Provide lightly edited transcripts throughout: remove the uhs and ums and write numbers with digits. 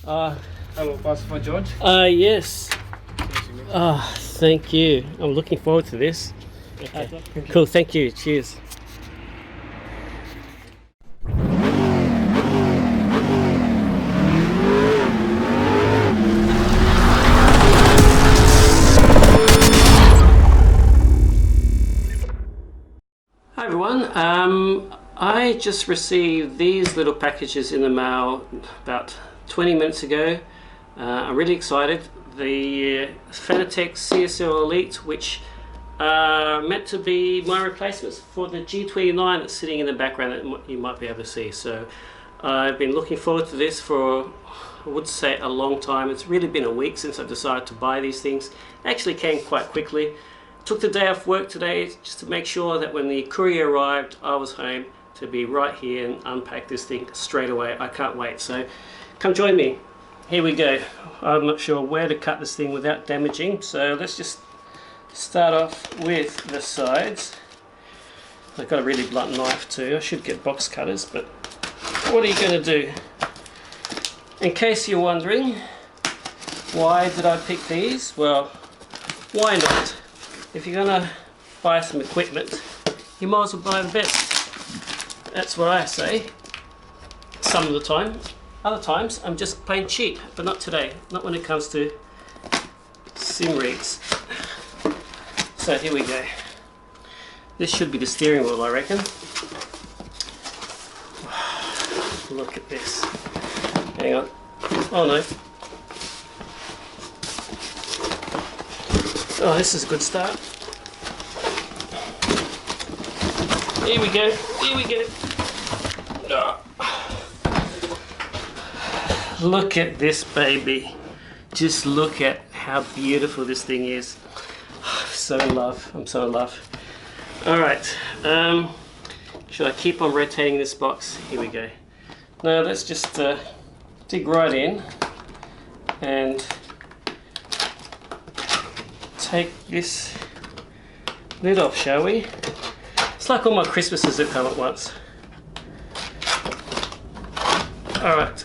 Hello, Pastor George. Yes. Thank you. I'm looking forward to this. Okay. Cool, thank you. Cheers. Hi everyone. I just received these little packages in the mail about 20 minutes ago. I'm really excited. The Fanatec CSL Elite, which are meant to be my replacements for the G29 that's sitting in the background that you might be able to see. So I've been looking forward to this for, I would say, a long time. It's really been a week since I've decided to buy these things. They actually came quite quickly. Took the day off work today just to make sure that when the courier arrived, I was home to be right here and unpack this thing straight away. I can't wait. So come join me. Here we go. I'm not sure where to cut this thing without damaging. So let's just start off with the sides. I've got a really blunt knife too. I should get box cutters, but what are you going to do? In case you're wondering, why did I pick these? Well, why not? If you're going to buy some equipment, you might as well buy the best. That's what I say. Some of the time. Other times, I'm just plain cheap, but not today. Not when it comes to sim rigs. So here we go. This should be the steering wheel, I reckon. Look at this. Hang on. Oh no. Oh, this is a good start. Here we go. Here we go. Oh. Look at this baby. Just look at how beautiful this thing is. I'm so in love. I'm so in love. Alright. Should I keep on rotating this box? Here we go. Now let's just dig right in and take this lid off, shall we? It's like all my Christmases that come at once. Alright.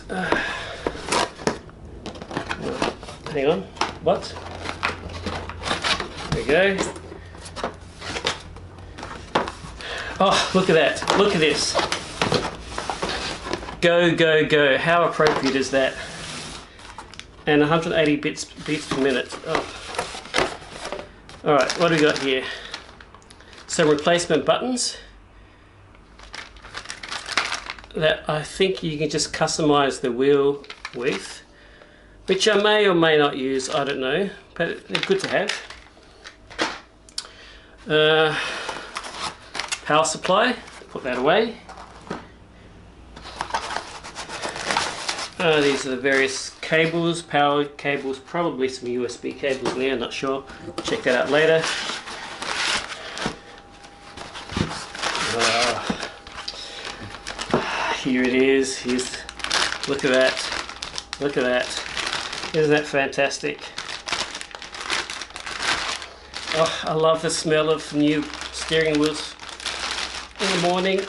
Hang on. What? There we go. Oh, look at that. Look at this. Go, go, go. How appropriate is that? And 180 beats per minute. Oh. Alright, what do we got here? Some replacement buttons that I think you can just customize the wheel with, which I may or may not use, I don't know, but they're good to have. Power supply, put that away. These are the various cables, power cables, probably some USB cables in there, not sure. Check that out later. Here it is. Look at that. Look at that. Isn't that fantastic? Oh, I love the smell of new steering wheels in the morning.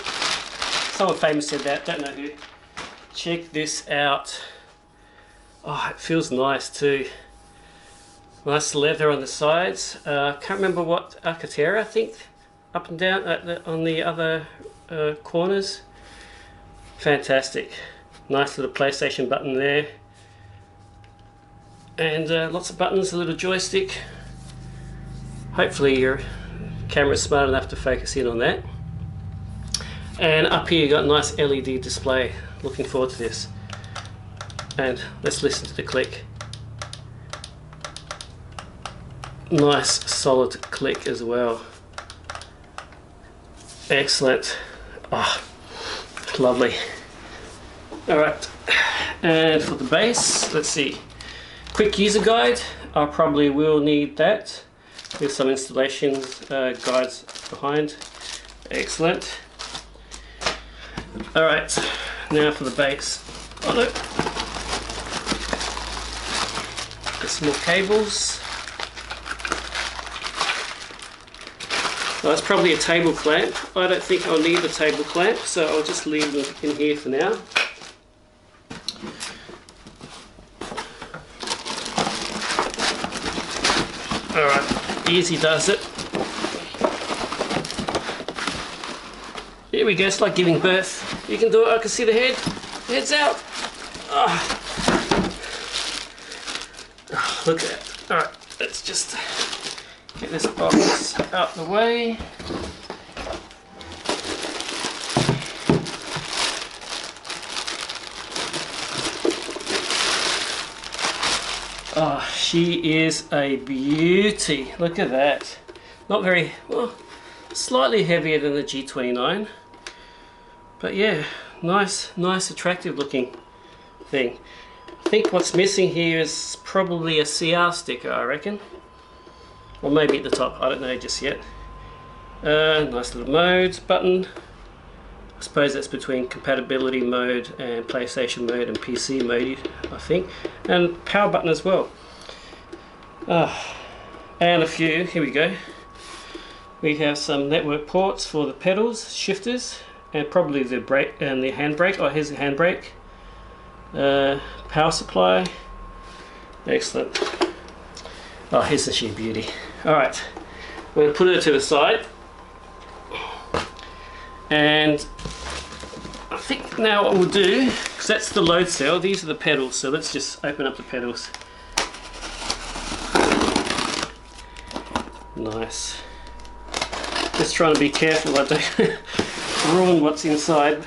Someone famous said that, don't know who. Check this out. Oh, it feels nice too. Nice leather on the sides. Can't remember what Alcantara, I think, up and down on the other corners. Fantastic. Nice little PlayStation button there. And lots of buttons, a little joystick. Hopefully your camera's smart enough to focus in on that. And up here you got a nice LED display. Looking forward to this. And let's listen to the click. Nice solid click as well. Excellent. Oh, lovely. Alright, and for the base, let's see. Quick user guide. I probably will need that with some installation guides behind. Excellent. Alright, now for the base. Oh look. Get some more cables. Well, that's probably a table clamp. I don't think I'll need a table clamp, so I'll just leave them in here for now. Alright, easy does it. Here we go, it's like giving birth. You can do it, I can see the head. The head's out. Oh. Oh, look at that. Alright, let's just get this box out the way. Oh, she is a beauty. Look at that. Not very, well, slightly heavier than the G29. But yeah, nice, attractive looking thing. I think what's missing here is probably a CR sticker, I reckon. Or maybe at the top, I don't know just yet. Nice little modes button. I suppose that's between compatibility mode and PlayStation mode and PC mode, I think. And power button as well. And a few, here we go. We have some network ports for the pedals, shifters, and probably the brake and the handbrake. Oh, here's the handbrake. Power supply. Excellent. Oh, here's the sheer beauty. Alright, we're going to put her to the side. And I think now what we'll do, because that's the load cell, these are the pedals, so let's just open up the pedals. Nice. Just trying to be careful I don't ruin what's inside.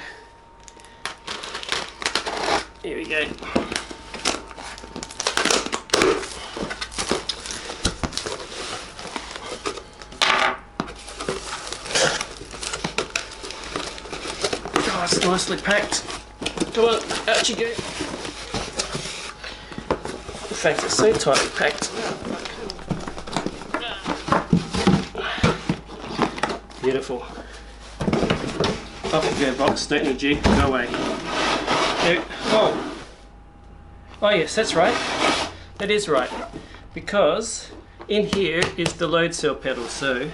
Here we go. Oh, it's nicely packed. Come on, out you go. In fact, it's so tightly packed. Beautiful. Off you go, box. Don't need you. Go away. There. Oh. Oh yes, that's right. That is right. Because in here is the load cell pedal. So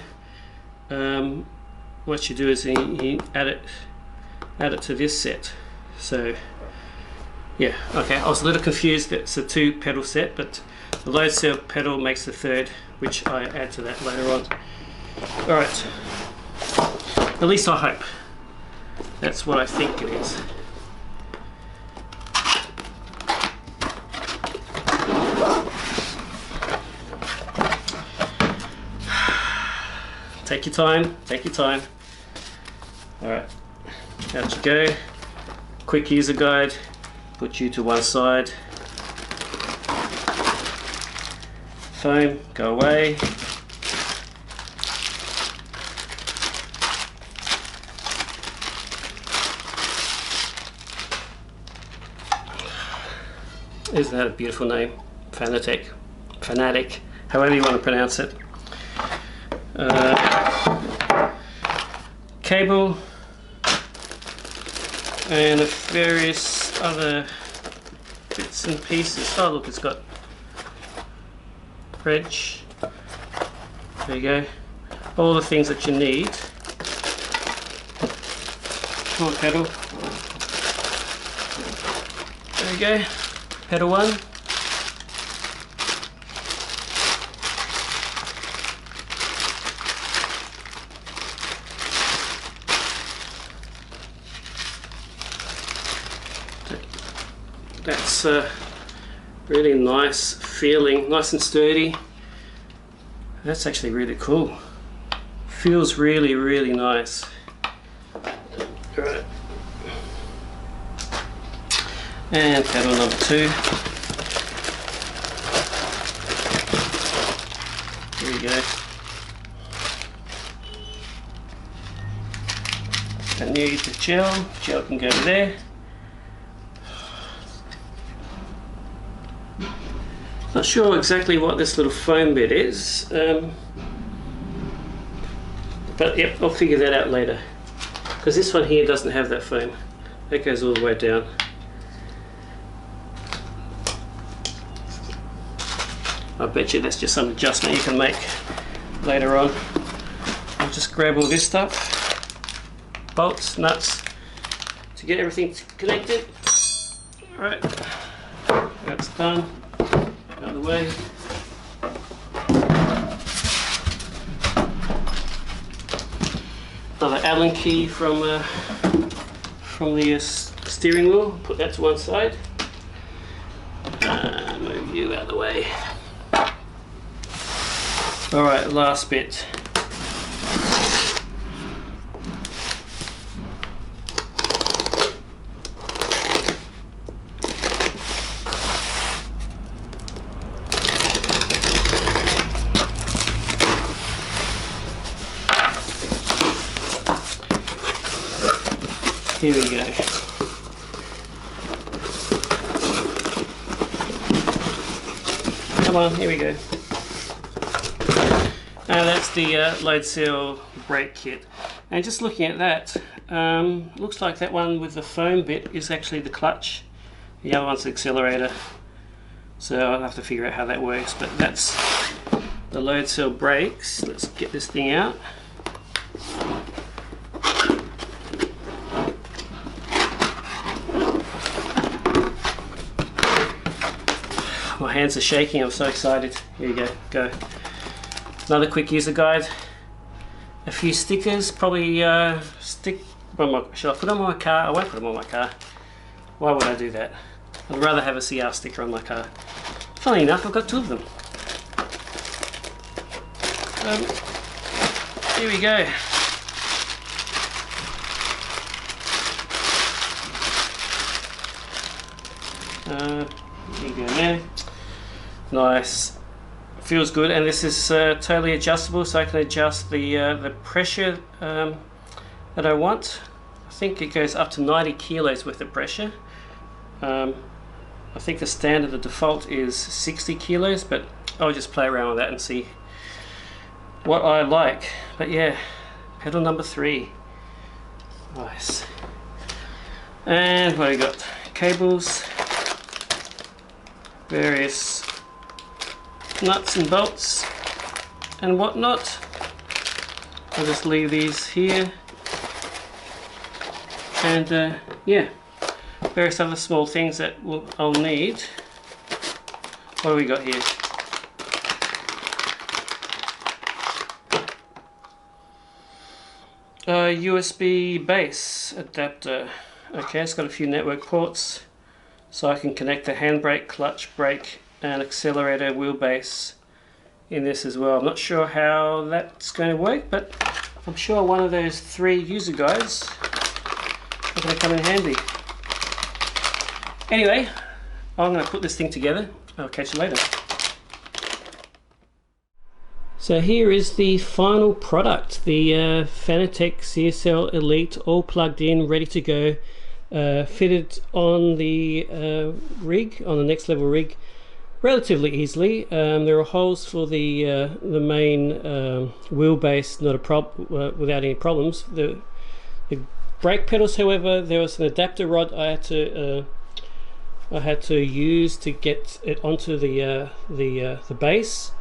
what you do is you add it to this set. So yeah, okay. I was a little confused that it's a 2 pedal set, but the load cell pedal makes the 3rd, which I add to that later on. All right. At least I hope. That's what I think it is. Take your time, take your time. Alright, out you go. Quick user guide, put you to one side. Foam, go away. Isn't that a beautiful name? Fanatec, however you want to pronounce it. Cable and various other bits and pieces. Oh look, it's got wrench. There you go. All the things that you need. Come on, pedal. There you go. Pedal 1. That's really nice feeling, nice and sturdy. That's actually really cool. Feels really, really nice. Right. And pedal number 2. Here we go. Don't need the gel. Gel can go there. Not sure exactly what this little foam bit is, but yep, I'll figure that out later. Because this one here doesn't have that foam. That goes all the way down. I bet you that's just some adjustment you can make later on. I'll just grab all this stuff, bolts, nuts, to get everything connected. Alright, that's done. Out of the way. Another Allen key from the steering wheel. Put that to one side. Move you out of the way. Alright, last bit. Here we go. Come on, here we go. That's the load seal brake kit. And just looking at that, looks like that one with the foam bit is actually the clutch. The other one's the accelerator. So I'll have to figure out how that works, but that's the load seal brakes. Let's get this thing out. My hands are shaking, I'm so excited. Here you go, go. Another quick user guide. A few stickers, probably should I put them on my car? I won't put them on my car. Why would I do that? I'd rather have a CR sticker on my car. Funny enough, I've got two of them. Here we go. Here you go there. Nice. Feels good, and this is totally adjustable, so I can adjust the pressure that I want. I think it goes up to 90 kilos worth of pressure. I think the standard, the default is 60 kilos, but I'll just play around with that and see what I like. But yeah, pedal number 3. Nice. And what do we got? Cables, various nuts and bolts and whatnot. I'll just leave these here, and yeah, various other small things that I'll need. What do we got here? USB base adapter. Okay, it's got a few network ports, so I can connect the handbrake, clutch, brake and accelerator wheelbase in this as well. I'm not sure how that's going to work, but I'm sure one of those 3 user guides are going to come in handy. Anyway, I'm going to put this thing together. I'll catch you later. So here is the final product, the Fanatec CSL Elite, all plugged in, ready to go, fitted on the rig, on the next level rig, relatively easily. There are holes for the main wheelbase, not a without any problems. The brake pedals, however, there was an adapter rod I had to use to get it onto the base.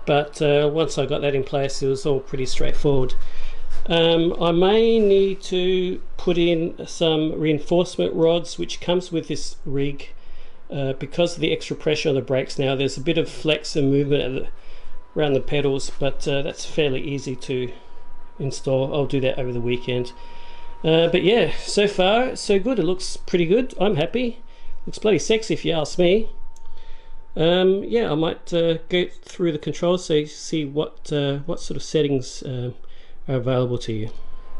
But once I got that in place, it was all pretty straightforward. I may need to put in some reinforcement rods, which comes with this rig. Because of the extra pressure on the brakes now, there's a bit of flex and movement around the pedals, but that's fairly easy to install. I'll do that over the weekend. But yeah, so far so good. It looks pretty good. I'm happy. Looks bloody sexy if you ask me. Yeah, I might go through the controls so you see what sort of settings are available to you.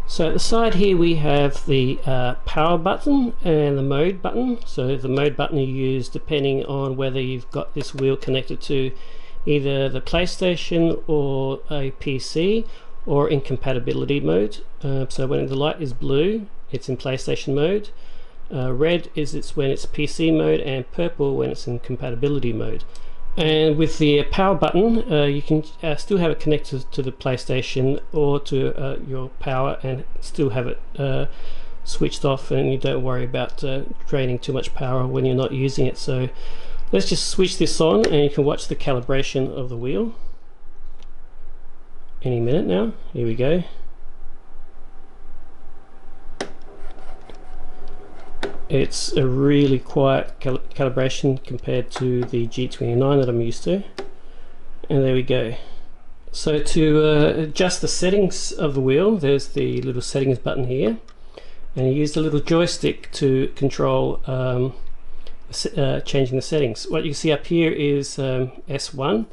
So at the side here we have the power button and the mode button. So the mode button you use depending on whether you've got this wheel connected to either the PlayStation or a PC, or in compatibility mode. So when the light is blue, it's in PlayStation mode. Red is when it's PC mode, and purple when it's in compatibility mode. And with the power button, you can still have it connected to the PlayStation or to your power, and still have it switched off, and you don't worry about draining too much power when you're not using it. So let's just switch this on, and you can watch the calibration of the wheel any minute now. Here we go. It's a really quiet calibration compared to the G29 that I'm used to. And there we go. So to adjust the settings of the wheel, there's the little settings button here, and you use the little joystick to control changing the settings. What you can see up here is S1.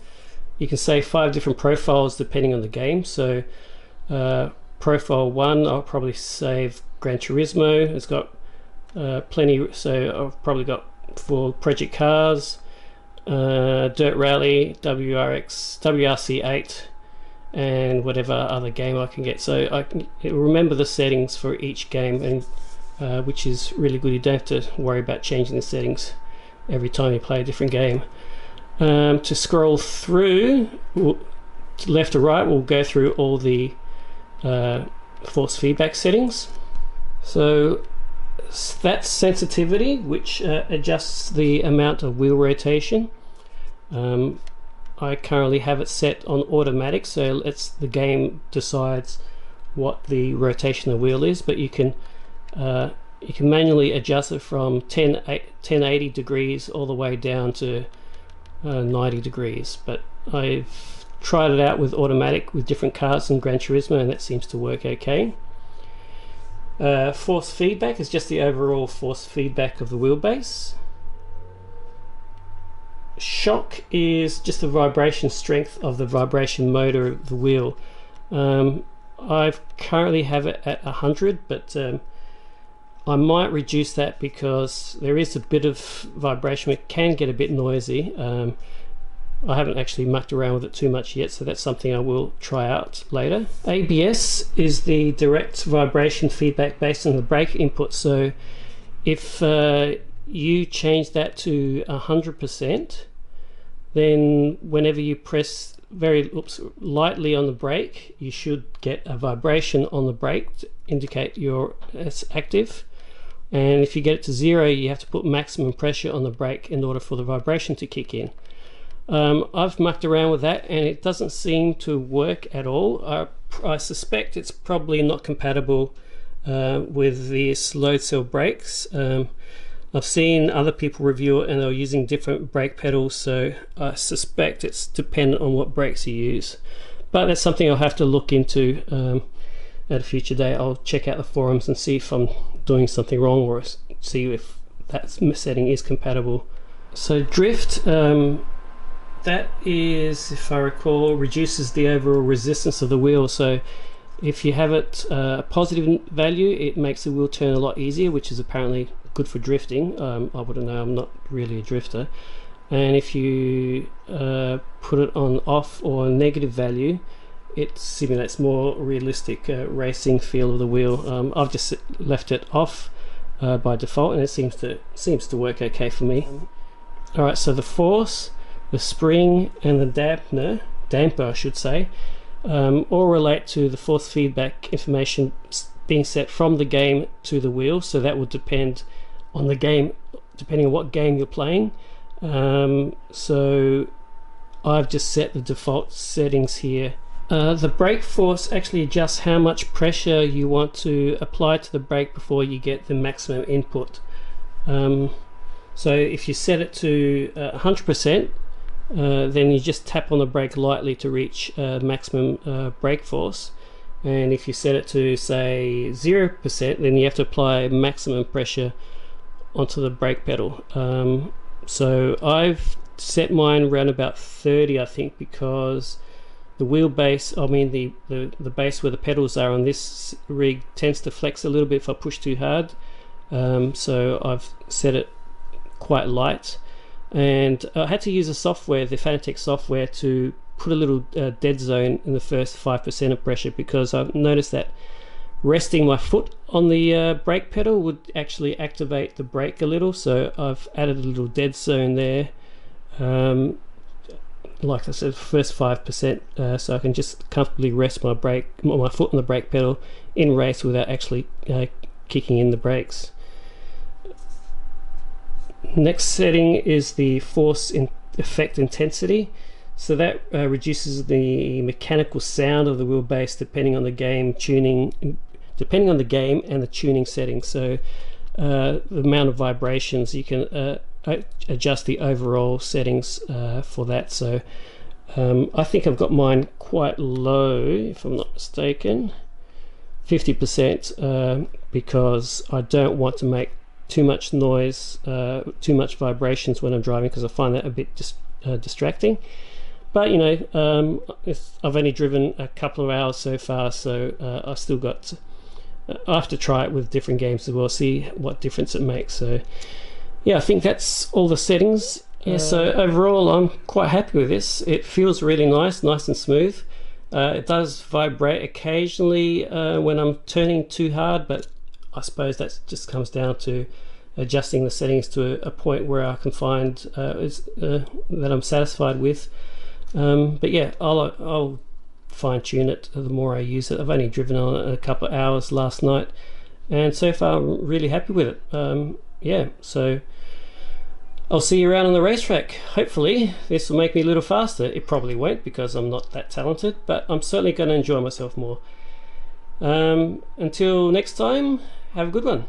You can say 5 different profiles depending on the game. So profile 1, I'll probably save Gran Turismo. It's got plenty, so I've probably got for Project Cars, Dirt Rally, WRC8, and whatever other game I can get. So I can remember the settings for each game, and which is really good. You don't have to worry about changing the settings every time you play a different game. To scroll through, left to right, we'll go through all the force feedback settings. So that's sensitivity, which adjusts the amount of wheel rotation. I currently have it set on automatic, so it's the game decides what the rotation of the wheel is, but you can manually adjust it from 1080 degrees all the way down to 90 degrees. But I've tried it out with automatic with different cars in Gran Turismo, and that seems to work okay. Force feedback is just the overall force feedback of the wheelbase. Shock is just the vibration strength of the vibration motor of the wheel. I currently have it at 100, but I might reduce that because there is a bit of vibration. It can get a bit noisy. I haven't actually mucked around with it too much yet, so that's something I will try out later. ABS is the direct vibration feedback based on the brake input. So if you change that to 100%, then whenever you press very lightly on the brake, you should get a vibration on the brake to indicate it's active. And if you get it to 0, you have to put maximum pressure on the brake in order for the vibration to kick in. I've mucked around with that and it doesn't seem to work at all. I suspect it's probably not compatible with these load cell brakes. I've seen other people review it and they're using different brake pedals, so I suspect it's dependent on what brakes you use. But that's something I'll have to look into at a future date. I'll check out the forums and see if I'm doing something wrong, or see if that setting is compatible. So drift, that is, if I recall, reduces the overall resistance of the wheel. So if you have it a positive value, it makes the wheel turn a lot easier, which is apparently good for drifting. I wouldn't know, I'm not really a drifter. And if you put it on off or negative value, it simulates more realistic racing feel of the wheel. I've just left it off by default, and it seems to work okay for me. Alright, so the force, the spring, and the damper I should say, all relate to the force feedback information being set from the game to the wheel. So that would depend on the game, depending on what game you're playing. So I've just set the default settings here. The brake force actually adjusts how much pressure you want to apply to the brake before you get the maximum input. So if you set it to 100%, then you just tap on the brake lightly to reach maximum brake force. And if you set it to say 0%, then you have to apply maximum pressure onto the brake pedal. So I've set mine around about 30, I think, because the wheelbase, I mean the base where the pedals are on this rig tends to flex a little bit if I push too hard. So I've set it quite light, and I had to use the Fanatec software to put a little dead zone in the first 5% of pressure, because I've noticed that resting my foot on the brake pedal would actually activate the brake a little. So I've added a little dead zone there, like I said, first 5%, so I can just comfortably rest my foot on the brake pedal in race without actually kicking in the brakes. Next setting is the force effect intensity. So that reduces the mechanical sound of the wheelbase depending on the game and the tuning settings. So the amount of vibrations, you can adjust the overall settings for that. So I think I've got mine quite low, if I'm not mistaken, 50%, because I don't want to make too much noise, too much vibrations when I'm driving, because I find that a bit distracting. But you know, I've only driven a couple of hours so far, so I still got I have to try it with different games as well, see what difference it makes. So yeah, I think that's all the settings. Yeah, so overall I'm quite happy with this. It feels really nice and smooth. It does vibrate occasionally when I'm turning too hard, but I suppose that just comes down to adjusting the settings to a point where I can find that I'm satisfied with. But yeah, I'll fine tune it the more I use it. I've only driven on it a couple of hours last night, and so far I'm really happy with it. Yeah, so I'll see you around on the racetrack. Hopefully this will make me a little faster. It probably won't, because I'm not that talented, but I'm certainly going to enjoy myself more. Until next time, have a good one.